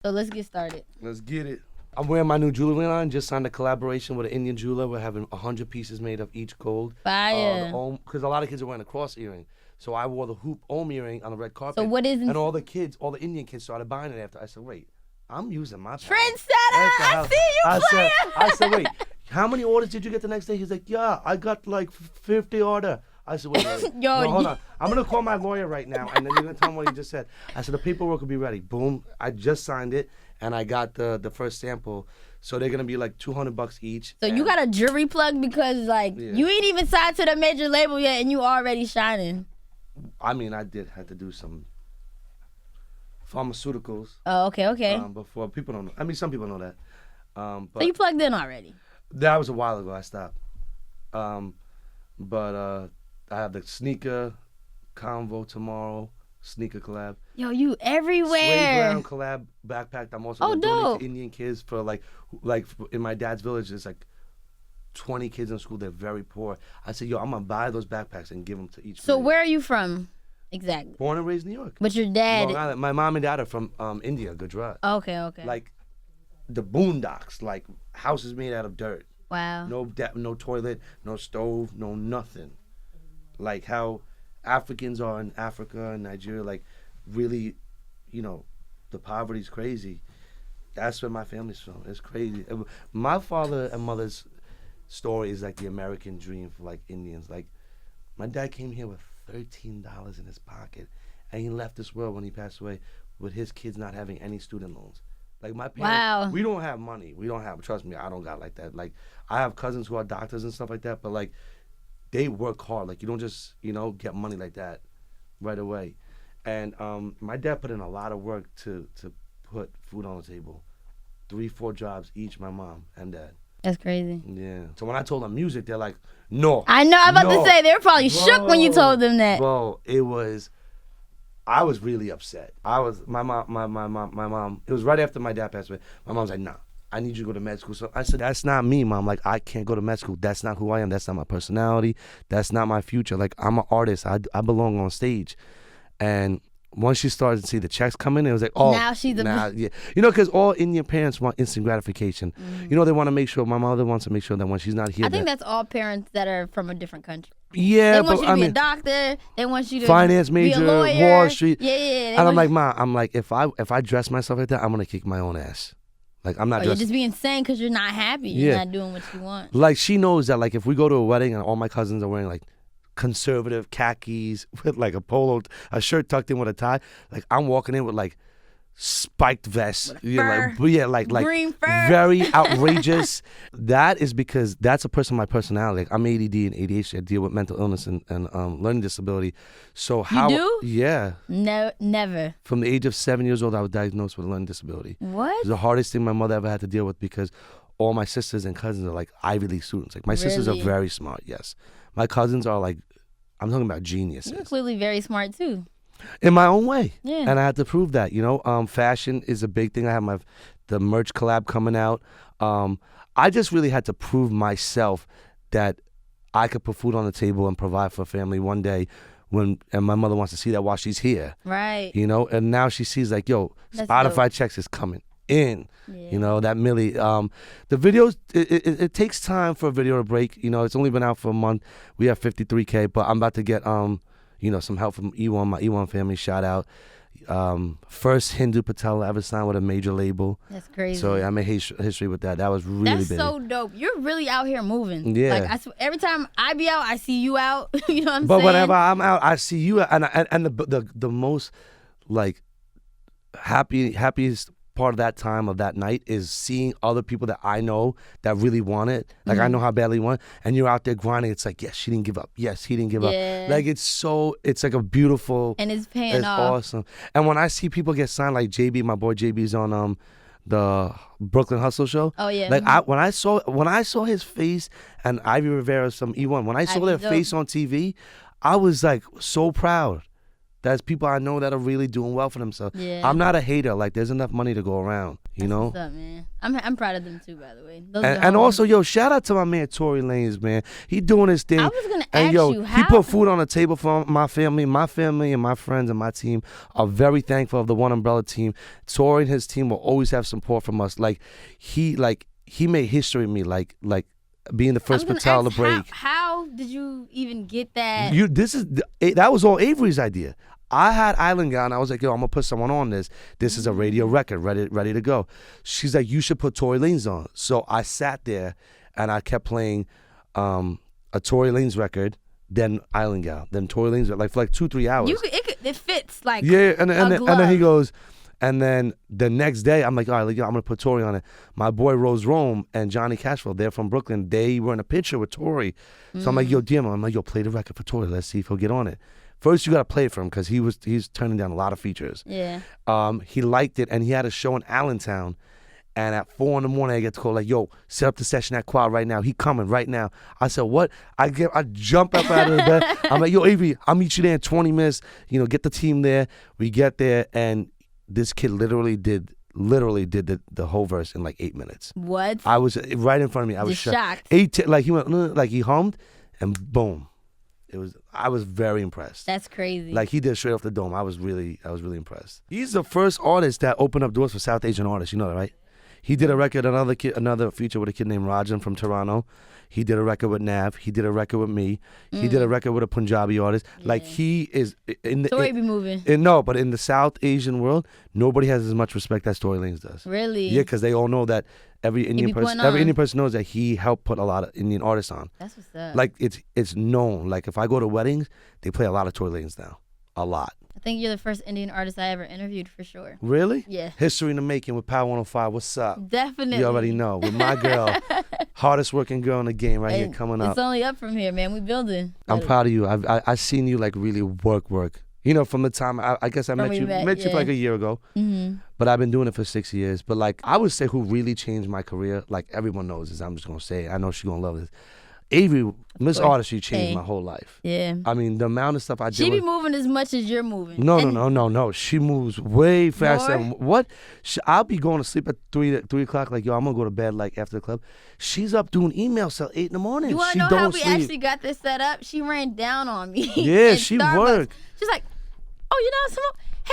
So let's get started. Let's get it. I'm wearing my new jewelry line. Just signed a collaboration with an Indian jeweler. We're having 100 pieces made of each gold. Fire. Because a lot of kids are wearing a cross earring. So I wore the hoop Om earring on the red carpet. So what is... And all the Indian kids started buying it after. I said, wait, I'm using my power. Trendsetter! I see you playing. I said, wait, how many orders did you get the next day? He's like, yeah, I got like 50 orders. I said, wait. Yo, no, hold on. I'm going to call my lawyer right now, and then you're going to tell him what he just said. I said, the paperwork will be ready. Boom. I just signed it, and I got the first sample. So they're going to be like $200 each. So you got a jury plug because, like, you ain't even signed to the major label yet, and you already shining. I mean, I had to do some pharmaceuticals. Oh, okay. Before people don't know. I mean, some people know that. But so you plugged in already? That was a while ago. I stopped. But I have the sneaker convo tomorrow. Sneaker collab. Yo, you everywhere. Sway ground collab backpack. I'm also gonna donate dope. to Indian kids for like in my dad's village. There's like 20 kids in school. They're very poor. I said, yo, I'm gonna buy those backpacks and give them to each. So where are you from, exactly? Born and raised in New York. But your dad. Long Island. My mom and dad are from India, Gujarat. Okay. Like the boondocks, like houses made out of dirt. Wow. No toilet, no stove, no nothing. Like how Africans are in Africa and Nigeria, like really, the poverty's crazy. That's where my family's from. It's crazy. My father and mother's story is like the American dream for like Indians. Like my dad came here with $13 in his pocket, and he left this world when he passed away with his kids not having any student loans. Like my parents, we don't have money. Trust me, I don't got like that. Like I have cousins who are doctors and stuff like that, but like they work hard. Like you don't just, get money like that right away. And my dad put in a lot of work to put food on the table. 3-4 jobs each, my mom and dad. That's crazy. Yeah. So when I told them music, they're like, no. I know, I'm about to say, they were probably shook when you told them that. Bro, I was really upset. My mom, it was right after my dad passed away. My mom's like, nah, I need you to go to med school. So I said, that's not me, Mom. Like, I can't go to med school. That's not who I am. That's not my personality. That's not my future. Like, I'm an artist. I belong on stage. And once she started to see the checks coming in, it was like, oh. Now she's yeah. Because all Indian parents want instant gratification. Mm-hmm. They want to make sure, my mother wants to make sure that when she's not here. I think that's all parents that are from a different country. Yeah, they want you to be a doctor. They want you to finance major, be a lawyer. Wall Street. Yeah. And I'm like, Ma, if I dress myself like that, I'm gonna kick my own ass. Like I'm not. You're just being insane because you're not happy. You're not doing what you want. Like she knows that, like if we go to a wedding and all my cousins are wearing like conservative khakis with like a shirt tucked in with a tie, like I'm walking in with like spiked vests, like green fur. Very outrageous. That is because that's a person, my personality. Like I'm ADD and ADHD. I deal with mental illness and learning disability. So how? You do? Yeah. No, never. From the age of 7 years old, I was diagnosed with a learning disability. What? It was the hardest thing my mother ever had to deal with because all my sisters and cousins are like Ivy League students. Like my sisters are very smart. Yes, my cousins are like, I'm talking about geniuses. You're clearly very smart too. In my own way. Yeah. And I had to prove that, fashion is a big thing. I have the merch collab coming out. I just really had to prove myself that I could put food on the table and provide for a family one day and my mother wants to see that while she's here. Right. And now she sees like, yo, That's Spotify dope. checks is coming in. Yeah. That Millie. The videos, it takes time for a video to break. It's only been out for a month. We have 53K, but I'm about to get some help from E1, my E1 family, shout out. First Hindu Patel ever signed with a major label. That's crazy. So I made history with that. That was really big. That's so dope. You're really out here moving. Yeah. Like every time I be out, I see you out. You know what I'm saying? But whenever I'm out, I see you, and the most like happiest part of that time of that night is seeing other people that I know that really want it. Like I know how badly you want it, and you're out there grinding. It's like, yes, she didn't give up. Yes, he didn't give up. Like it's like a beautiful, and it's paying it's off. Awesome. And when I see people get signed, like JB, my boy JB's on the Brooklyn Hustle show. Oh yeah. Like when I saw his face and Ivy Rivera, some E1, when I saw their face on TV, I was like so proud. That's people I know that are really doing well for themselves. Yeah. I'm not a hater. Like, there's enough money to go around, you know? What's up, man? I'm proud of them too, by the way. And also, yo, shout out to my man Tory Lanez, man. He doing his thing. I was gonna and ask yo, you, he how put food on the table for my family. My family and my friends and my team are very thankful of the One Umbrella team. Tory and his team will always have support from us. Like he made history with me. Like being the first Patel to break. How did you even get that? That was all Avery's idea. I had Island Gyal, and I was like, yo, I'm going to put someone on this. This is a radio record, ready to go. She's like, you should put Tory Lanez on. So I sat there, and I kept playing a Tory Lanez record, then Island Gyal, then Tory Lanez, like for like 2-3 hours. It fits like and then he goes, and then the next day, I'm like, all right, I'm going to put Tory on it. My boy Rose Rome and Johnny Cashville, they're from Brooklyn. They were in a picture with Tory. So I'm like, yo, DM him. I'm like, yo, play the record for Tory. Let's see if he'll get on it. First, you got to play it for him because he's turning down a lot of features. Yeah. He liked it, and he had a show in Allentown. And at 4 a.m, I get the call like, yo, set up the session at Quad right now. He coming right now. I said, what? I jump up out of the bed. I'm like, yo, Avery, I'll meet you there in 20 minutes. You know, get the team there. We get there, and this kid literally did the whole verse in like 8 minutes. What? I was right in front of me. I was shocked. Like he went, like he hummed, and boom. I was very impressed. That's crazy. Like he did straight off the dome. I was really impressed. He's the first artist that opened up doors for South Asian artists. You know that, right? He did a record, another feature with a kid named Rajan from Toronto. He did a record with Nav. He did a record with me. He did a record with a Punjabi artist. Yeah. Like he is in the. Tory be moving. But in the South Asian world, nobody has as much respect as Tory Lanez does. Really? Yeah, because they all know that every Indian person knows that he helped put a lot of Indian artists on. That's what's up. Like it's known. Like if I go to weddings, they play a lot of Tory Lanez now. A lot. I think you're the first Indian artist I ever interviewed for sure. Really? Yeah. History in the making with Power 105. What's up? Definitely. You already know. With my girl, hardest working girl in the game right here coming up. It's only up from here, man. We building. I'm proud of you. I've seen you like really work. You know, from the time I guess I met you for like a year ago. Mm-hmm. But I've been doing it for 6 years. But like I would say who really changed my career, like everyone knows this. I'm just gonna say it. I know she's gonna love this. Avery, Miss Artistry changed my whole life. Yeah. I mean, the amount of stuff I did. She be moving as much as you're moving. No. She moves way faster. What? I'll be going to sleep at 3 o'clock. Like, yo, I'm going to go to bed like after the club. She's up doing emails till 8 in the morning. You want to know how we actually got this set up? She ran down on me. Yeah, she worked. She's like, oh, you know,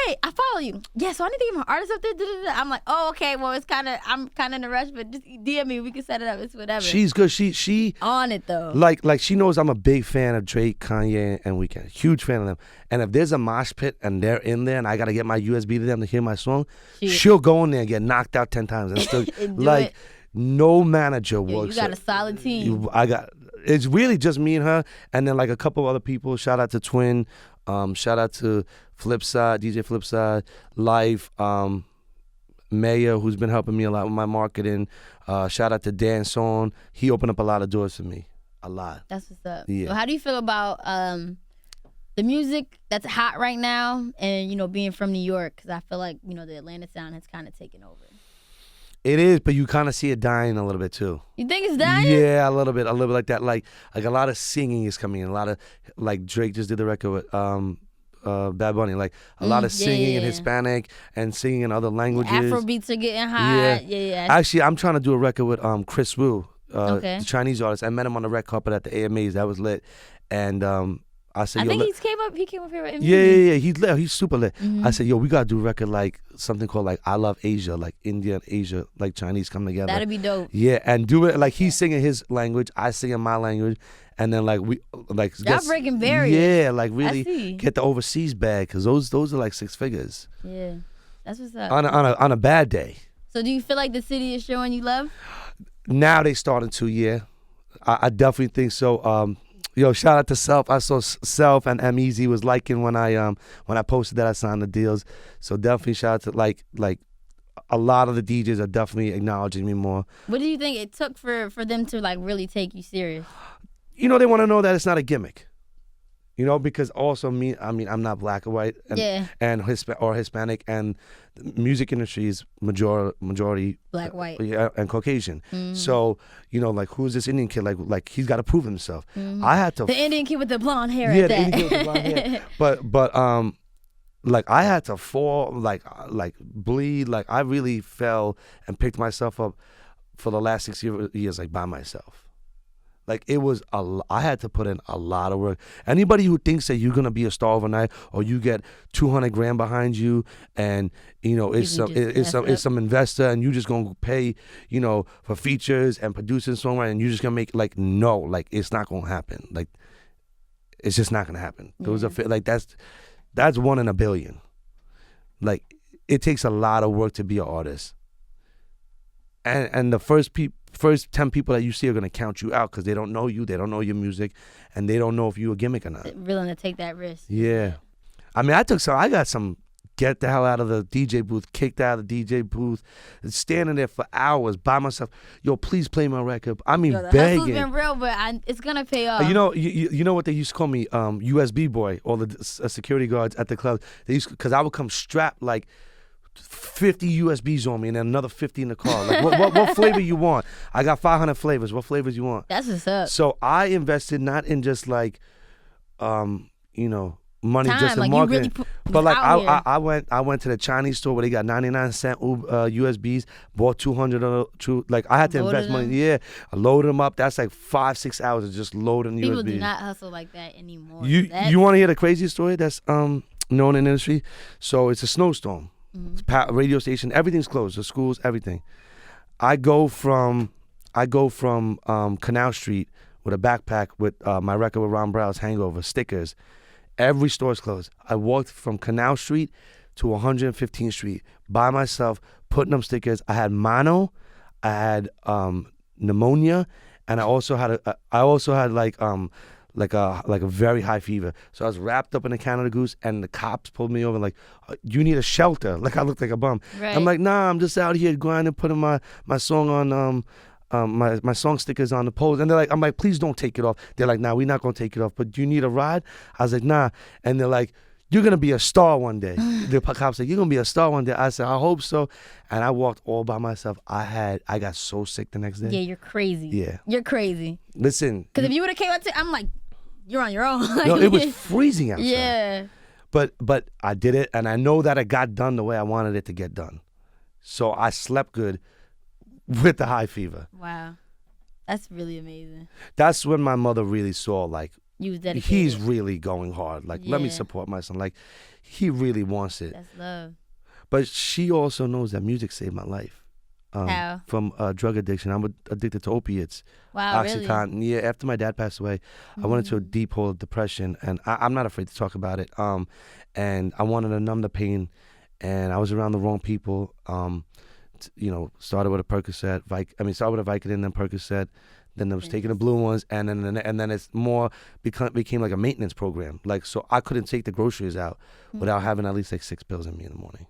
hey, I follow you. Yeah, so I need to get my artist up there. I'm like, oh, okay. Well, I'm kind of in a rush, but just DM me. We can set it up. It's whatever. She's good. She on it though. Like she knows I'm a big fan of Drake, Kanye, and Weeknd. Huge fan of them. And if there's a mosh pit and they're in there, and I gotta get my USB to them to hear my song, she'll go in there and get knocked out 10 times and still like no manager works. You got a solid team. It's really just me and her, and then like a couple other people. Shout out to Twin. Shout out to Flipside, DJ Flipside, Life, Maya, who's been helping me a lot with my marketing. Shout out to Dan Son. He opened up a lot of doors for me. A lot. That's what's up. Yeah. So how do you feel about the music that's hot right now and, you know, being from New York? Because I feel like, you know, the Atlanta sound has kind of taken over. It is, but you kind of see it dying a little bit too. You think it's dying? Yeah, a little bit like that. Like a lot of singing is coming in. A lot of like Drake just did the record with Bad Bunny. Like a lot of singing in Hispanic and singing in other languages. Afro beats are getting hot. Yeah. Actually, I'm trying to do a record with Chris Wu, the Chinese artist. I met him on the red carpet at the AMAs. That was lit. And I said, I think he came up here with MV. Yeah. He's super lit. Mm-hmm. I said, yo, we gotta do a record like something called like I Love Asia, like India and Asia, like Chinese come together. That'd be dope. Yeah, and do it like he's singing his language, I sing in my language, and then like we like y'all breaking barriers. Yeah, like really get the overseas bag because those are like 6 figures. Yeah, that's what's up. On a bad day. So do you feel like the city is showing you love? Now they starting to, yeah. I definitely think so. Yo, shout out to Self. I saw Self and M-Eazy was liking when I posted that I signed the deals. So definitely shout out to like a lot of the DJs are definitely acknowledging me more. What do you think it took for them to like really take you serious? You know, they want to know that it's not a gimmick. You know, because also I'm not black or white and Hispanic, and the music industry is majority black, white, and Caucasian. Mm-hmm. So, you know, like who's this Indian kid? Like he's got to prove himself. Mm-hmm. I had to. The Indian kid with the blonde hair. Yeah, the Indian kid with the blonde hair. But like I had to fall, like bleed, like I really fell and picked myself up for the last 6 years, like by myself. Like it was I had to put in a lot of work. Anybody who thinks that you're gonna be a star overnight, or you get 200 grand behind you, and you know it's some investor, and you just gonna pay, you know, for features and producing songwriting, and you're just gonna make, like, no, like it's not gonna happen. Like it's just not gonna happen. Those are like that's 1 in a billion. Like it takes a lot of work to be an artist, and the first 10 people that you see are going to count you out because they don't know you, they don't know your music, and they don't know if you a gimmick or not. Willing to take that risk. Yeah. I mean, I got some get the hell out of the DJ booth, kicked out of the DJ booth, standing there for hours by myself. Yo, please play my record. I mean, the begging. hustle's been real, but it's going to pay off. You know what they used to call me? USB boy, all the security guards at the club. They used, because I would come strapped like 50 USBs on me and then another 50 in the car. Like, what flavor you want? I got 500 flavors. What flavors you want? That's what's up. So I invested not in just like, you know, money time, just in like marketing, really but like I went to the Chinese store where they got 99-cent USBs, bought 200 like I had to invest money. Yeah, I loaded them up. That's like 5-6 hours of just loading People USBs. do not hustle like that anymore. You want to hear the crazy story that's known in the industry? So it's a snowstorm. Radio station, everything's closed. The schools, everything. I go from Canal Street with a backpack with my record with Ron Brow's Hangover stickers. Every store's closed. I walked from Canal Street to 115th Street by myself, putting up stickers. I had mono, I had pneumonia, and I also had like a very high fever. So I was wrapped up in a Canada Goose, and the cops pulled me over like, you need a shelter. Like I looked like a bum. Right. I'm like, nah, I'm just out here grinding, putting my song on my song stickers on the poles. And I'm like, please don't take it off. They're like, nah, we're not gonna take it off, but do you need a ride? I was like, nah. And they're like, you're gonna be a star one day. The cops said, you're gonna be a star one day. I said, I hope so. And I walked all by myself. I got so sick the next day. Yeah, you're crazy. Yeah. You're crazy. Listen. Because if you would have came up to, I'm like, you're on your own. Like, no, it was freezing outside. Yeah. But I did it, and I know that it got done the way I wanted it to get done. So I slept good with the high fever. Wow. That's really amazing. That's when my mother really saw, like, You was dedicated. he's really going hard. Like, let me Yeah. support my son. Like, he really wants it. That's love. But she also knows that music saved my life. How? From drug addiction. I'm addicted to opiates. Wow, Oxycontin. really? Yeah, after my dad passed away, I went into a deep hole of depression, and I'm not afraid to talk about it. And I wanted to numb the pain, and I was around the wrong people. You know, started with a Percocet, started with a Vicodin, then Percocet, then I was taking the blue ones, and then it's more became like a maintenance program. Like, so I couldn't take the groceries out without having at least like 6 pills in me in the morning.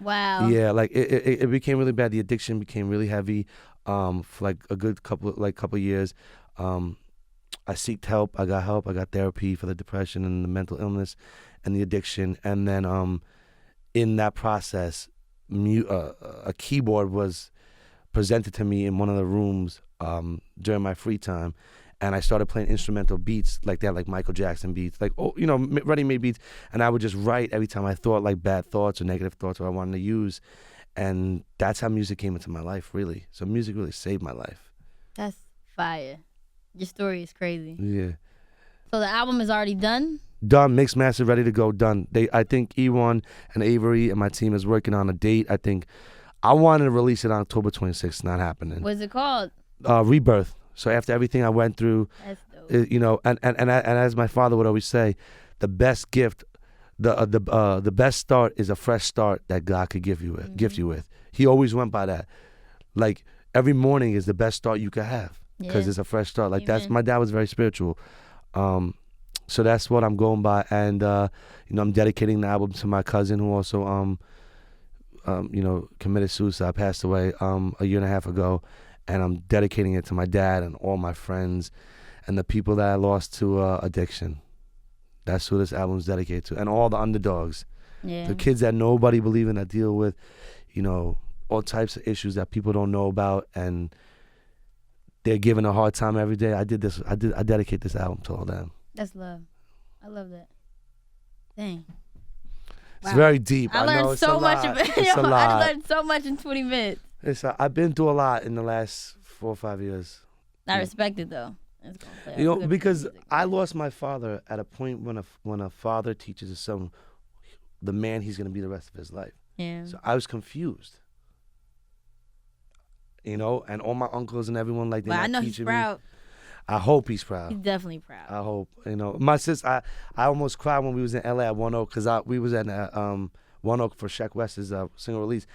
Wow. Yeah, like it became really bad. The addiction became really heavy. For like a good couple of years. I sought help. I got therapy for the depression and the mental illness and the addiction. And then in that process, a keyboard was presented to me in one of the rooms during my free time. And I started playing instrumental beats like that, like Michael Jackson beats, like, oh, you know, ready-made beats. And I would just write every time I thought like bad thoughts or negative thoughts or I wanted to use. And that's how music came into my life, really. So music really saved my life. That's fire. Your story is crazy. Yeah. So the album is already done? Done, mixed, mastered, ready to go, done. I think E1 and Avery and my team is working on a date. I think I wanted to release it on October 26th, not happening. What's it called? Rebirth. So after everything I went through, That's dope. you know, and as my father would always say, the best gift, the best start is a fresh start that God could give you with. He always went by that. Like every morning is the best start you could have because it's a fresh start. Like that's my dad was very spiritual, so that's what I'm going by. And you know, I'm dedicating the album to my cousin who also you know, committed suicide, passed away a year and a half ago. And I'm dedicating it to my dad and all my friends and the people that I lost to addiction. That's who this album's dedicated to. And all the underdogs. Yeah. The kids that nobody believes in, that deal with, you know, all types of issues that people don't know about. And they're given a hard time every day. I dedicate this album to all them. That's love. I love that. Dang. It's very deep. I know learned it's so a much. lot. Of it. It's a lot. I learned so much in 20 minutes. I've been through a lot in the last 4 or 5 years. I respect it though. It's gonna play You know, good because music. I lost my father at a point when a father teaches his son the man he's gonna be the rest of his life. Yeah. So I was confused. You know, and all my uncles and everyone like they're But not I know he's teaching proud. me. I hope he's proud. He's definitely proud. I hope. You know, my sister. I almost cried when we was in LA at One Oak because we was at One Oak for Shaq West's single release,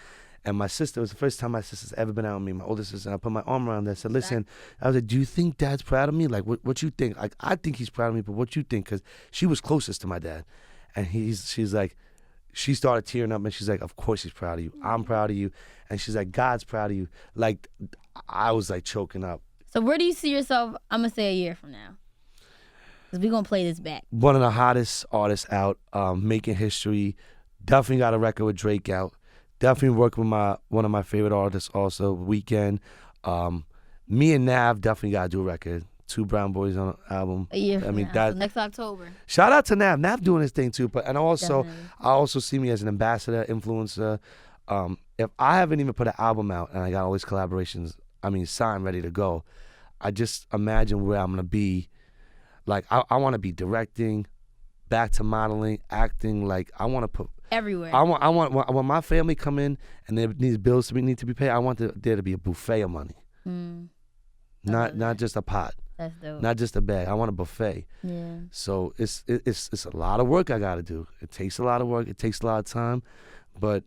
and my sister, it was the first time my sister's ever been out with me. My older sister. And I put my arm around her. I said, "Listen," I was like, "Do you think Dad's proud of me? Like, what you think? Like, I think he's proud of me, but what you think?" Because she was closest to my dad, and she's like. She started tearing up and she's like, of course he's proud of you. I'm proud of you. And she's like, God's proud of you. Like, I was like choking up. So where do you see yourself, I'm going to say a year from now? Because we're going to play this back. One of the hottest artists out, making history. Definitely got a record with Drake out. Definitely working with one of my favorite artists also, Weeknd. Me and Nav definitely got to do a record. 2 Brown Boys on an album. A year from now. that So next October. Shout out to Nav. Nav doing his thing too. But I also Definitely. see me as an ambassador, influencer. If I haven't even put an album out and I got all these collaborations, signed, ready to go, I just imagine where I'm gonna be. Like I want to be directing, back to modeling, acting. Like I want to put everywhere. I want when my family come in and there these bills need to be paid. I want there to be a buffet of money, not just a pot. That's dope. Not just a bag. I want a buffet. Yeah. So it's a lot of work I got to do. It takes a lot of work. It takes a lot of time, but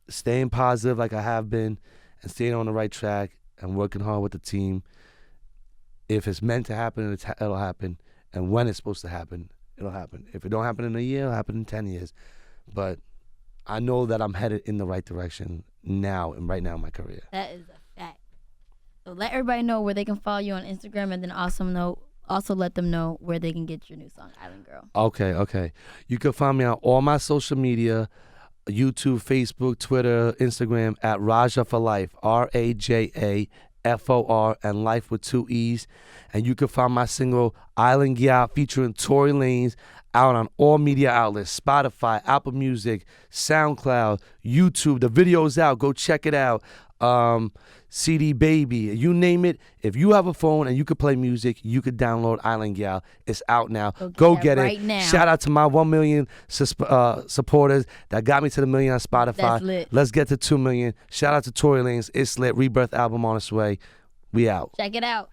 staying positive like I have been, and staying on the right track and working hard with the team. If it's meant to happen, it'll happen, and when it's supposed to happen, it'll happen. If it don't happen in a year, it'll happen in 10 years. But I know that I'm headed in the right direction now and right now in my career. That is a fact. So let everybody know where they can follow you on Instagram, and then also let them know where they can get your new song, Island Girl. Okay. You can find me on all my social media, YouTube, Facebook, Twitter, Instagram, at Raja for Life, RAJAFOR, and Life with 2 E's. And you can find my single, Island Gyal, featuring Tory Lanez, out on all media outlets, Spotify, Apple Music, SoundCloud, YouTube. The video's out. Go check it out. CD Baby, you name it. If you have a phone and you could play music, you could download Island Gyal. It's out now. Go get right it. Now. Shout out to my 1 million supporters that got me to the million on Spotify. That's lit. Let's get to 2 million. Shout out to Tory Lanez. It's lit. Rebirth album on its way. We out. Check it out.